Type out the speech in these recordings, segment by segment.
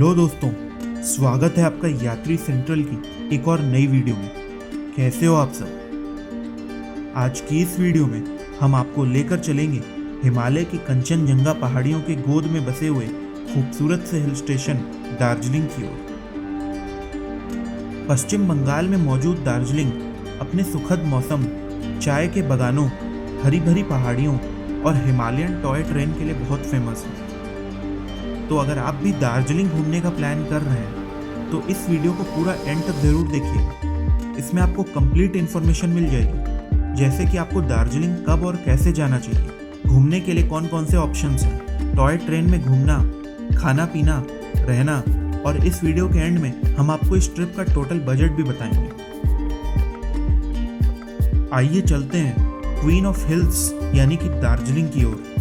Hello दोस्तों, स्वागत है आपका यात्री सेंट्रल की एक और नई वीडियो में। कैसे हो आप सब। आज की इस वीडियो में हम आपको लेकर चलेंगे हिमालय की कंचनजंगा पहाड़ियों के गोद में बसे हुए खूबसूरत से हिल स्टेशन दार्जिलिंग की ओर। पश्चिम बंगाल में मौजूद दार्जिलिंग अपने सुखद मौसम, चाय के बागानों, हरी भरी पहाड़ियों और हिमालयन टॉय ट्रेन के लिए बहुत फेमस है। तो अगर आप भी दार्जिलिंग घूमने का प्लान कर रहे हैं तो इस वीडियो को पूरा एंड तक जरूर देखिएगा। इसमें आपको कंप्लीट इन्फॉर्मेशन मिल जाएगी, जैसे कि आपको दार्जिलिंग कब और कैसे जाना चाहिए, घूमने के लिए कौन कौन से ऑप्शंस हैं, टॉय ट्रेन में घूमना, खाना पीना, रहना, और इस वीडियो के एंड में हम आपको इस ट्रिप का टोटल बजट भी बताएंगे। आइए चलते हैं क्वीन ऑफ हिल्स यानी कि दार्जिलिंग की ओर।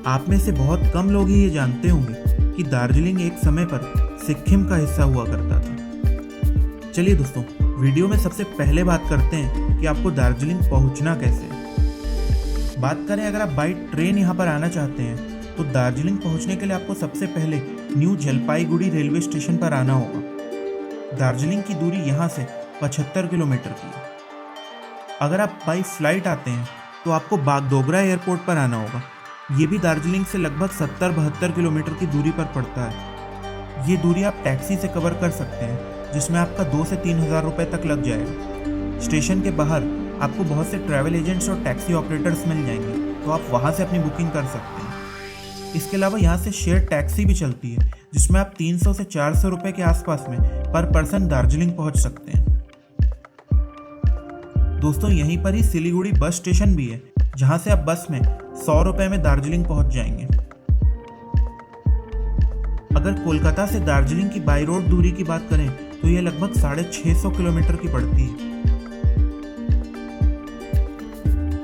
आप में से बहुत कम लोग ही ये जानते होंगे कि दार्जिलिंग एक समय पर सिक्किम का हिस्सा हुआ करता था। चलिए दोस्तों, वीडियो में सबसे पहले बात करते हैं कि आपको दार्जिलिंग पहुंचना कैसे है। बात करें अगर आप बाई ट्रेन यहाँ पर आना चाहते हैं तो दार्जिलिंग पहुंचने के लिए आपको सबसे पहले न्यू जलपाईगुड़ी रेलवे स्टेशन पर आना होगा। दार्जिलिंग की दूरी यहाँ से 75 किलोमीटर की है। अगर आप बाई फ्लाइट आते हैं तो आपको बागडोगरा एयरपोर्ट पर आना होगा। ये भी दार्जिलिंग से लगभग 70-72 किलोमीटर की दूरी पर पड़ता है। ये दूरी आप टैक्सी से कवर कर सकते हैं, जिसमें आपका 2 से 3 हज़ार रुपये तक लग जाएगा। स्टेशन के बाहर आपको बहुत से ट्रैवल एजेंट्स और टैक्सी ऑपरेटर्स मिल जाएंगे, तो आप वहाँ से अपनी बुकिंग कर सकते हैं। इसके अलावा यहाँ से शेयर टैक्सी भी चलती है, जिसमें आप 300 से 400 रुपये के आसपास में पर पर्सन दार्जिलिंग पहुँच सकते हैं। दोस्तों, यहीं पर ही सिलीगुड़ी बस स्टेशन भी है, जहाँ से आप बस में 100 रुपये में दार्जिलिंग पहुंच जाएंगे। अगर कोलकाता से दार्जिलिंग की बाई रोड दूरी की बात करें तो यह लगभग 650 किलोमीटर की पड़ती है।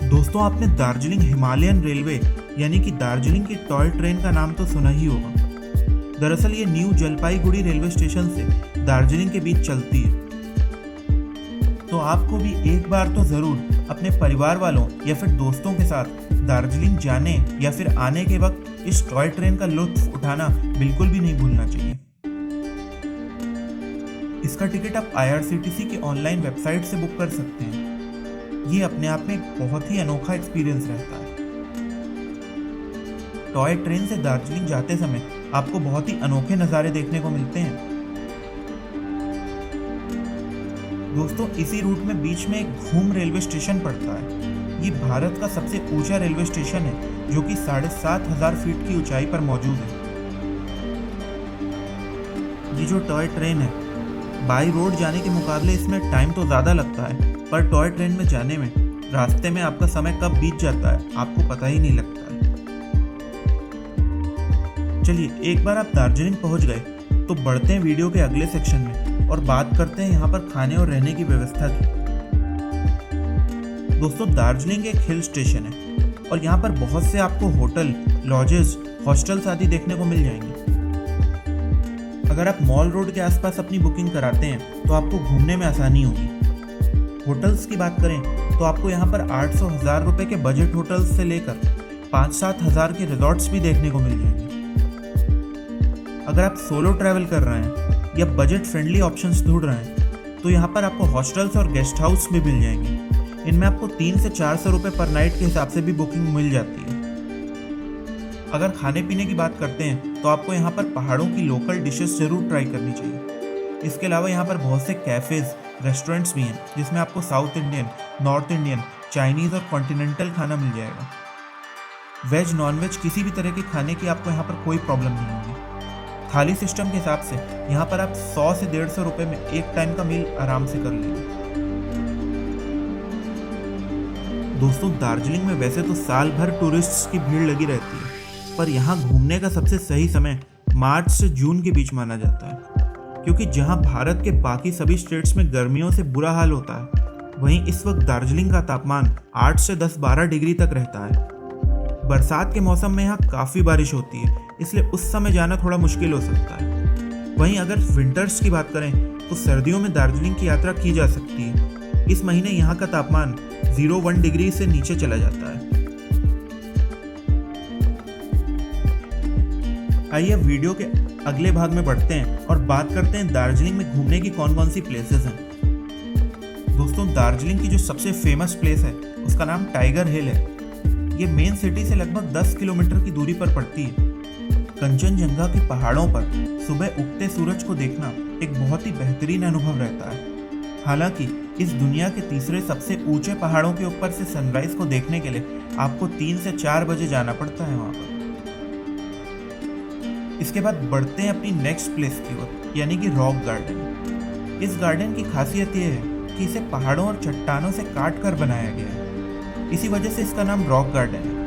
दोस्तों, आपने दार्जिलिंग हिमालयन रेलवे यानी कि दार्जिलिंग की टॉय ट्रेन का नाम तो सुना ही होगा। दरअसल ये न्यू जलपाईगुड़ी रेलवे स्टेशन से दार्जिलिंग के बीच चलती है। तो आपको भी एक बार तो जरूर अपने परिवार वालों या फिर दोस्तों के साथ दार्जिलिंग जाने या फिर आने के वक्त इस टॉय ट्रेन का लुत्फ उठाना बिल्कुल भी नहीं भूलना चाहिए। इसका टिकट आप IRCTC की ऑनलाइन वेबसाइट से बुक कर सकते हैं। ये अपने आप में एक बहुत ही अनोखा एक्सपीरियंस रहता है। टॉय ट्रेन से दार्जिलिंग जाते समय आपको बहुत ही अनोखे नज़ारे देखने को मिलते हैं। दोस्तों, इसी रूट में बीच में एक घूम रेलवे स्टेशन पड़ता है। ये भारत का सबसे ऊंचा रेलवे स्टेशन है, जो कि 7,500 फीट की ऊंचाई पर मौजूद है। ये जो टॉय ट्रेन है, बाई रोड जाने के मुकाबले इसमें टाइम तो ज़्यादा लगता है, पर टॉय ट्रेन में जाने में रास्ते में आपका समय कब बीत जाता है आपको पता ही नहीं लगता है। चलिए, एक बार आप दार्जिलिंग पहुंच गए तो बढ़ते हैं वीडियो के अगले सेक्शन में और बात करते हैं यहाँ पर खाने और रहने की व्यवस्था की। दोस्तों, दार्जिलिंग एक हिल स्टेशन है और यहाँ पर बहुत से आपको होटल, लॉजेस, हॉस्टल्स आदि देखने को मिल जाएंगे। अगर आप मॉल रोड के आसपास अपनी बुकिंग कराते हैं तो आपको घूमने में आसानी होगी। होटल्स की बात करें तो आपको यहाँ पर 800-1000 रुपये के बजट होटल्स से लेकर 5-7 हज़ार के रिजॉर्ट्स भी देखने को मिल जाएंगे। अगर आप सोलो ट्रैवल कर रहे हैं या बजट फ्रेंडली ऑप्शंस ढूंढ रहे हैं तो यहाँ पर आपको हॉस्टल्स और गेस्ट हाउस भी मिल जाएंगे। इनमें आपको 300 से 400 रुपये पर नाइट के हिसाब से भी बुकिंग मिल जाती है। अगर खाने पीने की बात करते हैं तो आपको यहाँ पर पहाड़ों की लोकल डिशेस जरूर ट्राई करनी चाहिए। इसके अलावा यहाँ पर बहुत से कैफ़ेज़, रेस्टोरेंट्स भी हैं, जिसमें आपको south Indian, north Indian, Chinese और कॉन्टिनेंटल खाना मिल जाएगा। वेज, नॉन वेज किसी भी तरह के खाने की आपको यहाँ पर कोई प्रॉब्लम नहीं होगी। थाली सिस्टम के हिसाब से यहाँ पर आप 100 से 150 रुपये में एक टाइम का मील आराम से कर लेंगे। दोस्तों, दार्जिलिंग में वैसे तो साल भर टूरिस्ट्स की भीड़ लगी रहती है, पर यहाँ घूमने का सबसे सही समय मार्च से जून के बीच माना जाता है, क्योंकि जहाँ भारत के बाकी सभी स्टेट्स में गर्मियों से बुरा हाल होता है, वहीं इस वक्त दार्जिलिंग का तापमान 8 से 10-12 डिग्री तक रहता है। बरसात के मौसम में यहाँ काफ़ी बारिश होती है, इसलिए उस समय जाना थोड़ा मुश्किल हो सकता है। वहीं अगर विंटर्स की बात करें तो सर्दियों में दार्जिलिंग की यात्रा की जा सकती है। इस महीने यहाँ का तापमान 0-1 डिग्री से नीचे चला जाता है। आइए अब वीडियो के अगले भाग में बढ़ते हैं और बात करते हैं दार्जिलिंग में घूमने की कौन कौन सी प्लेसेस हैं। दोस्तों, दार्जिलिंग की जो सबसे फेमस प्लेस है उसका नाम टाइगर हिल है। ये मेन सिटी से लगभग 10 किलोमीटर की दूरी पर पड़ती है। कंचनजंगा के पहाड़ों पर सुबह उगते सूरज को देखना एक बहुत ही बेहतरीन अनुभव रहता है। हालांकि इस दुनिया के तीसरे सबसे ऊंचे पहाड़ों के ऊपर से सनराइज को देखने के लिए आपको 3 से 4 बजे जाना पड़ता है वहां पर। इसके बाद बढ़ते हैं अपनी नेक्स्ट प्लेस की ओर, यानी कि रॉक गार्डन। इस गार्डन की खासियत यह है कि इसे पहाड़ों और चट्टानों से काट कर बनाया गया है, इसी वजह से इसका नाम रॉक गार्डन है।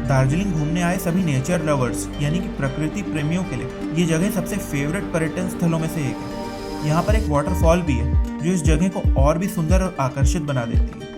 दार्जिलिंग घूमने आए सभी नेचर लवर्स यानी कि प्रकृति प्रेमियों के लिए ये जगह सबसे फेवरेट पर्यटन स्थलों में से एक है। यहाँ पर एक वाटरफॉल भी है जो इस जगह को और भी सुंदर और आकर्षित बना देती है।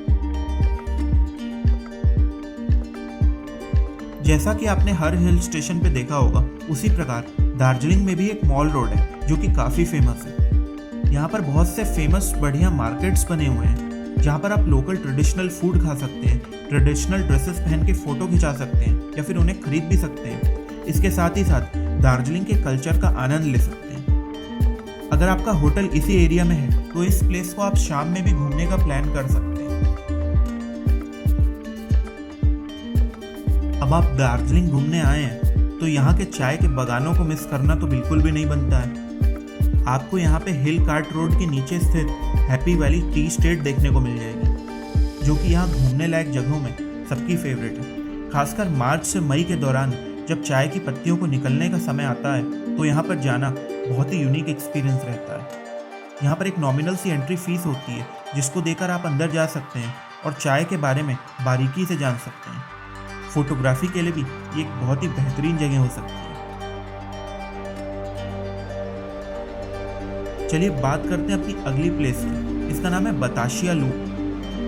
जैसा कि आपने हर हिल स्टेशन पे देखा होगा, उसी प्रकार दार्जिलिंग में भी एक मॉल रोड है जो कि काफ़ी फेमस है। यहाँ पर बहुत से फेमस बढ़िया मार्केट्स बने हुए हैं जहाँ पर आप लोकल ट्रेडिशनल फूड खा सकते हैं, ट्रेडिशनल ड्रेसेस पहन के फोटो खिंचा सकते हैं या फिर उन्हें खरीद भी सकते हैं। इसके साथ ही साथ दार्जिलिंग के कल्चर का आनंद ले सकते हैं। अगर आपका होटल इसी एरिया में है तो इस प्लेस को आप शाम में भी घूमने का प्लान कर सकते हैं। अब आप दार्जिलिंग घूमने आए हैं तो यहाँ के चाय के बागानों को मिस करना तो बिल्कुल भी नहीं बनता है। आपको यहाँ पे हिल कार्ट रोड के नीचे स्थित हैप्पी वैली टी स्टेट देखने को मिल जाएगी, जो कि यहाँ घूमने लायक जगहों में सबकी फेवरेट है। खासकर मार्च से मई के दौरान जब चाय की पत्तियों को निकलने का समय आता है तो यहाँ पर जाना बहुत ही यूनिक एक्सपीरियंस रहता है। यहाँ पर एक नॉमिनल सी एंट्री फीस होती है जिसको देकर आप अंदर जा सकते हैं और चाय के बारे में बारीकी से जान सकते हैं। फोटोग्राफी के लिए भी ये एक बहुत ही बेहतरीन जगह हो सकती है। चलिए बात करते हैं अपनी अगली प्लेस की। इसका नाम है बतासिया लूप।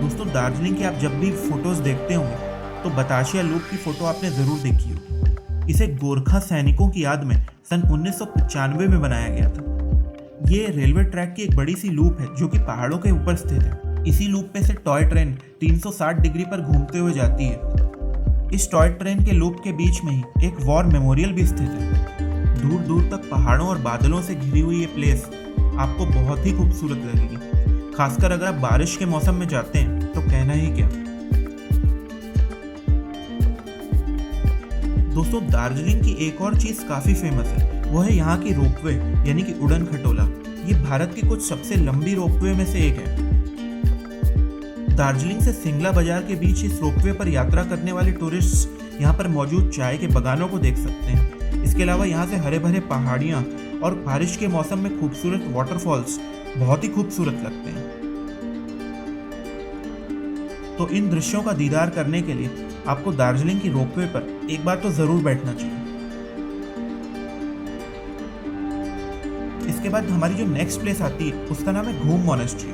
दोस्तों, दार्जिलिंग की आप जब भी फोटोज देखते होंगे तो बतासिया लूप की फोटो आपने जरूर देखी होगी। इसे गोरखा सैनिकों की याद में सन 1995 में बनाया गया था। ये रेलवे ट्रैक की एक बड़ी सी लूप है जो कि पहाड़ों के ऊपर स्थित है। इसी लूप पे से टॉय ट्रेन 360 डिग्री पर घूमते हुए जाती है। इस टॉय ट्रेन के लूप के बीच में ही एक वॉर मेमोरियल भी स्थित है। दूर दूर तक पहाड़ों और बादलों से घिरी हुई ये प्लेस आपको बहुत ही खूबसूरत लगेगी। खासकर अगर आप बारिश के मौसम में जाते हैं तो कहना ही क्या। दोस्तों, दार्जिलिंग की एक और चीज काफी फेमस है, वो है यहाँ की रोपवे यानी कि उड़न खटोला। ये भारत की कुछ सबसे लंबी रोपवे में से एक है। दार्जिलिंग से सिंगला बाजार के बीच इस रोपवे पर यात्रा करने वाले टूरिस्ट यहाँ पर मौजूद चाय के बागानों को देख सकते हैं। इसके अलावा यहाँ से हरे भरे पहाड़ियाँ और बारिश के मौसम में खूबसूरत वाटरफॉल्स बहुत ही खूबसूरत लगते हैं। तो इन दृश्यों का दीदार करने के लिए आपको दार्जिलिंग की रोपवे पर एक बार तो जरूर बैठना चाहिए। इसके बाद हमारी जो नेक्स्ट प्लेस आती है उसका नाम है घूम मॉनेस्ट्री।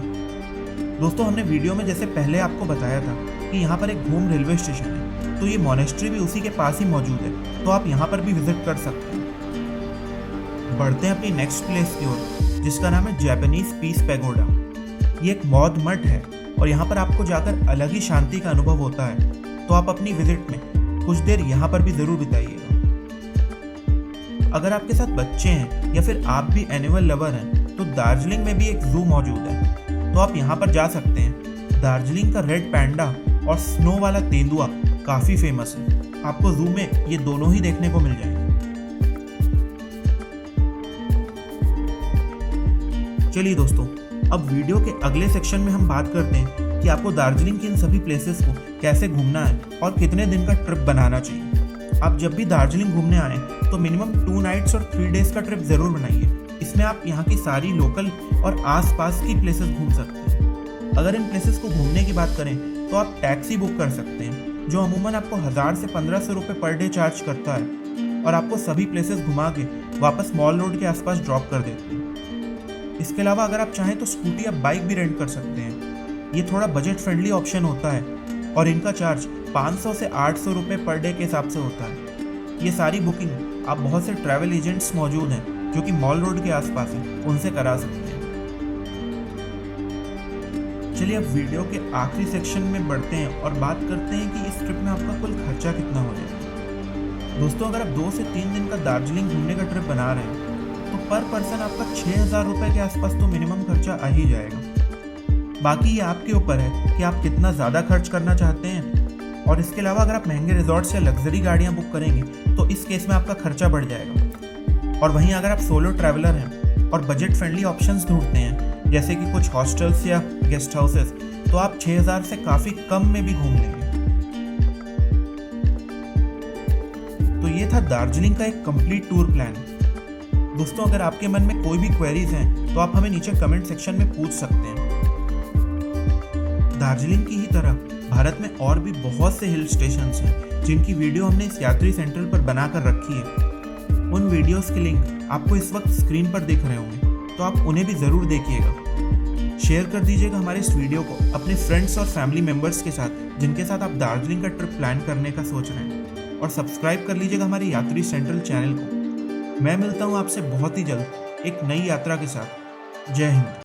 दोस्तों, हमने वीडियो में जैसे पहले आपको बताया था कि यहाँ पर एक घूम रेलवे स्टेशन है, तो ये मॉनेस्ट्री भी उसी के पास ही मौजूद है, तो आप यहाँ पर भी विजिट कर सकते हैं। बढ़ते हैं अपनी नेक्स्ट प्लेस की ओर, जिसका नाम है जापानीज पीस पैगोडा। ये एक बौद्ध मठ है और यहाँ पर आपको जाकर अलग ही शांति का अनुभव होता है, तो आप अपनी विजिट में कुछ देर यहाँ पर भी जरूर बिताइएगा। अगर आपके साथ बच्चे हैं या फिर आप भी एनिमल लवर हैं तो दार्जिलिंग में भी एक जू मौजूद है, तो आप यहाँ पर जा सकते हैं। दार्जिलिंग का रेड पैंडा और स्नो वाला तेंदुआ काफ़ी फेमस है। आपको जू में ये दोनों ही देखने को मिल जाएंगे। चलिए दोस्तों, अब वीडियो के अगले सेक्शन में हम बात करते हैं कि आपको दार्जिलिंग की इन सभी प्लेसेस को कैसे घूमना है और कितने दिन का ट्रिप बनाना चाहिए। आप जब भी दार्जिलिंग घूमने आए तो मिनिमम 2 नाइट्स और 3 डेज का ट्रिप जरूर बनाइए। इसमें आप यहाँ की सारी लोकल और आसपास की प्लेसेस घूम सकते हैं। अगर इन प्लेसेस को घूमने की बात करें तो आप टैक्सी बुक कर सकते हैं, जो अमूमन आपको 1000 से 1500 रुपये पर डे चार्ज करता है और आपको सभी प्लेसेस घुमा के वापस मॉल रोड के आसपास ड्रॉप कर देते हैं। इसके अलावा अगर आप चाहें तो स्कूटी या बाइक भी रेंट कर सकते हैं। ये थोड़ा बजट फ्रेंडली ऑप्शन होता है और इनका चार्ज 500 से 800 रुपये पर डे के हिसाब से होता है। ये सारी बुकिंग आप बहुत से ट्रैवल एजेंट्स मौजूद हैं जो कि मॉल रोड के आसपास हैं, उनसे करा सकते हैं। चलिए अब वीडियो के आखिरी सेक्शन में बढ़ते हैं और बात करते हैं कि इस ट्रिप में आपका कुल खर्चा कितना हो जाएगा। दोस्तों अगर आप 2 से 3 दिन का दार्जिलिंग घूमने का ट्रिप बना रहे हैं तो पर पर्सन आपका 6,000 रुपये के आसपास तो मिनिमम खर्चा आ ही जाएगा। बाकी ये आपके ऊपर है कि आप कितना ज़्यादा खर्च करना चाहते हैं। और इसके अलावा अगर आप महंगे रिजॉर्ट्स या लग्जरी गाड़ियाँ बुक करेंगे तो इस केस में आपका खर्चा बढ़ जाएगा। और वहीं अगर आप सोलो ट्रैवलर हैं और बजट फ्रेंडली ऑप्शंस ढूंढते हैं जैसे कि कुछ हॉस्टल्स या गेस्ट हाउसेस, तो आप 6,000 से काफ़ी कम में भी घूम लेंगे। तो ये था दार्जिलिंग का एक कंप्लीट टूर प्लान। दोस्तों अगर आपके मन में कोई भी क्वेरीज हैं तो आप हमें नीचे कमेंट सेक्शन में पूछ सकते हैं। दार्जिलिंग की ही तरह भारत में और भी बहुत से हिल स्टेशंस हैं जिनकी वीडियो हमने इस यात्री सेंट्रल पर बनाकर रखी है। उन वीडियोस के लिंक आपको इस वक्त स्क्रीन पर दिख रहे होंगे, तो आप उन्हें भी ज़रूर देखिएगा। शेयर कर दीजिएगा हमारे इस वीडियो को अपने फ्रेंड्स और फैमिली मेम्बर्स के साथ जिनके साथ आप दार्जिलिंग का ट्रिप प्लान करने का सोच रहे हैं, और सब्सक्राइब कर लीजिएगा हमारे यात्री सेंट्रल चैनल को। मैं मिलता हूँ आपसे बहुत ही जल्द एक नई यात्रा के साथ। जय हिंद।